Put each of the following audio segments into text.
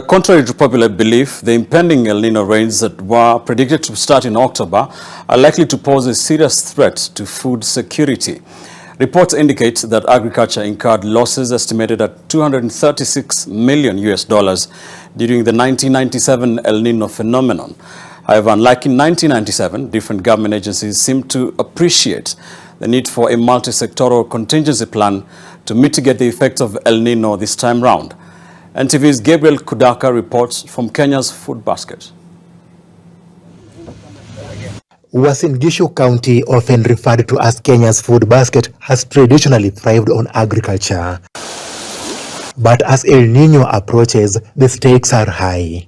Contrary to popular belief, the impending El Nino rains that were predicted to start in October are likely to pose a serious threat to food security. Reports indicate that agriculture incurred losses estimated at $236 million during the 1997 El Nino phenomenon. However, unlike in 1997, different government agencies seem to appreciate the need for a multi-sectoral contingency plan to mitigate the effects of El Nino this time round. NTV's Gabriel Kudaka reports from Kenya's Food Basket. Uasin Gishu County, often referred to as Kenya's Food Basket, has traditionally thrived on agriculture. But as El Nino approaches, the stakes are high.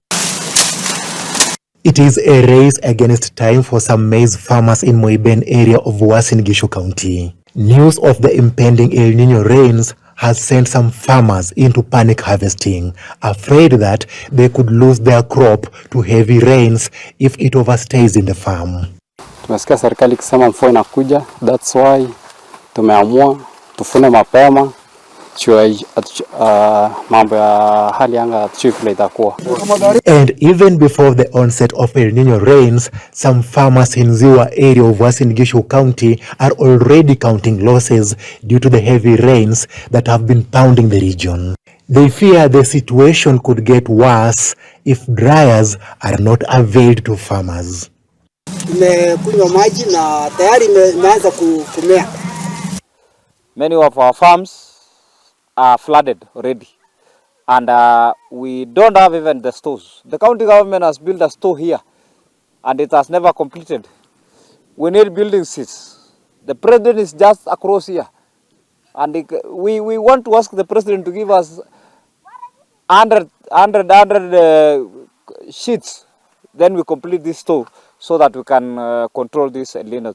It is a race against time for some maize farmers in Moiben area of Uasin Gishu County. News of the impending El Nino rains has sent some farmers into panic harvesting, afraid that they could lose their crop to heavy rains if it overstays in the farm. Tumesikia serikali ikisema mvua inakuja, that's why tumeamua tufune mapema mambo ya hali anga vile itakuwa. And even before the onset of El Nino rains, some farmers in Ziwa area of Uasin Gishu County are already counting losses due to the heavy rains that have been pounding the region. They fear the situation could get worse if dryers are not availed to farmers. Many of our farms are flooded already, and we don't have even the stores. The county government has built a store here and it has never completed. We need building seats. The president is just across here, and we want to ask the president to give us 100 sheets, then we complete this store so that we can control this El Nino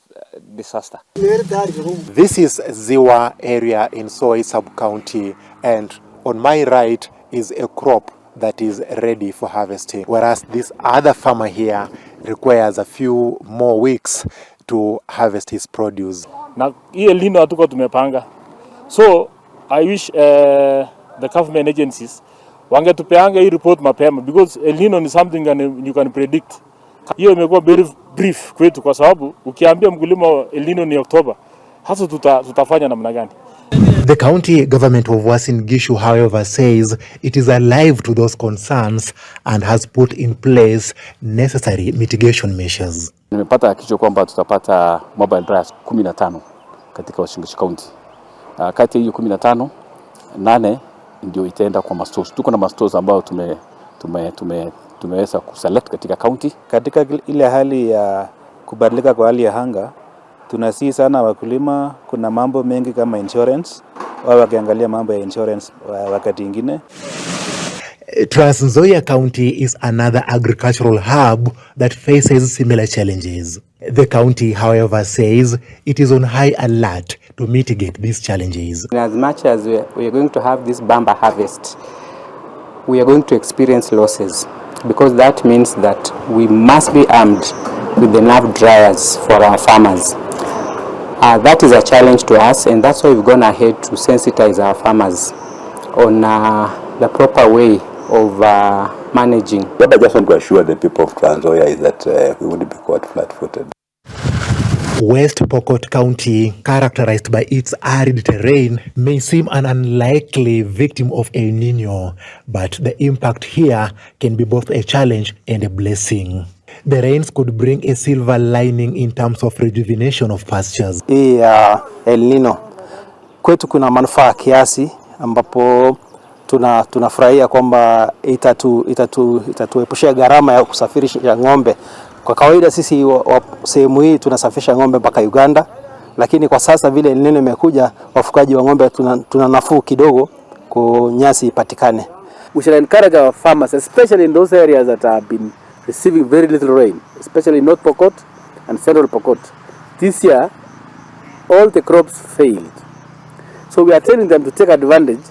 disaster. This is Ziwa area in Soy sub-county, and on my right is a crop that is ready for harvesting, whereas this other farmer here requires a few more weeks to harvest his produce. Na El Nino hatuko tumepanga. So I wish the government agencies wangetupeanga hii report mapema, because El Nino is something you can predict. Hiyo imekuwa very brief kwetu kwa sababu ukiambia mkulima El Nino ni October, hasa tutafanya namna gani? The county government of Uasin Gishu, however, says it is alive to those concerns and has put in place necessary mitigation measures. Nimepata kicho kwamba tutapata mobile dryers 15 katika Uasin Gishu County. Kati hiyo 15, 8 ndio itaenda kwa mastores. Tuko na mastores ambao tumeweza kuselect katika county. Katika ile hali ya kubadilika kwa hali ya anga, tunasii sana wakulima, kuna mambo mengi kama insurance, wao wakiangalia mambo ya insurance wakati ingine. Trans Nzoia County is another agricultural hub that faces similar challenges. The county, however, says it is on high alert to mitigate these challenges. As much as we are going to have this bamba harvest, we are going to experience losses, because that means that we must be armed with enough dryers for our farmers. That is a challenge to us, and that's why we've gone ahead to sensitize our farmers on the proper way of managing. What I just want to assure the people of Trans Nzoia is that we wouldn't be caught flat-footed. West Pokot County, characterized by its arid terrain, may seem an unlikely victim of El Nino, but the impact here can be both a challenge and a blessing. The rains could bring a silver lining in terms of rejuvenation of pastures. El Nino kwetu kuna manufaa kiasi, ambapo tunafurahia kwamba itatuepushia gharama ya kusafirisha ng'ombe. Kwa kawaida sisi sehemu hii tunasafisha ng'ombe mpaka Uganda, lakini kwa sasa vile El Nino imekuja, wafugaji wa ng'ombe tuna nafuu kidogo kwa nyasi ipatikane. We should encourage our farmers, especially in those areas that have been receiving very little rain, especially North Pokot and Central Pokot. This year, all the crops failed. So we are telling them to take advantage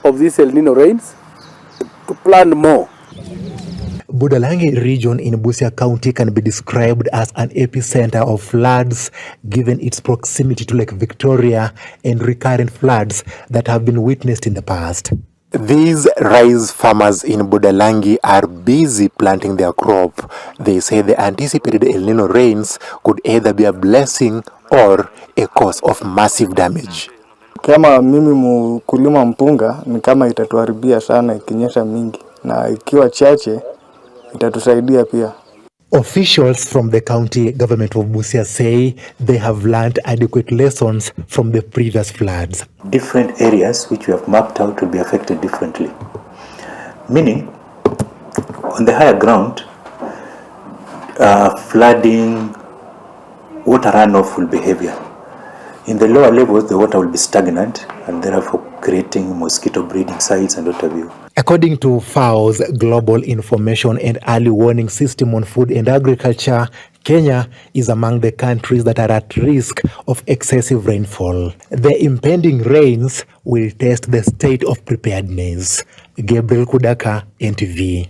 of these El Nino rains to plant more. Budalangi region in Busia County can be described as an epicenter of floods, given its proximity to Lake Victoria and recurrent floods that have been witnessed in the past. These rice farmers in Budalangi are busy planting their crop. They say the anticipated El Nino rains could either be a blessing or a cause of massive damage. Kama mimi mkulima mpunga ni kama itatuharibia sana ikinyesha mingi, na ikiwa chache itatusaidia pia. Officials from the county government of Busia say they have learned adequate lessons from the previous floods. Different areas which we have mapped out will be affected differently. Meaning, on the higher ground, flooding, water runoff will be heavier. In the lower levels, the water will be stagnant and therefore creating mosquito breeding sites and what have you. According to FAO's Global Information and Early Warning System on Food and Agriculture, Kenya is among the countries that are at risk of excessive rainfall. The impending rains will test the state of preparedness. Gabriel Kudaka, NTV.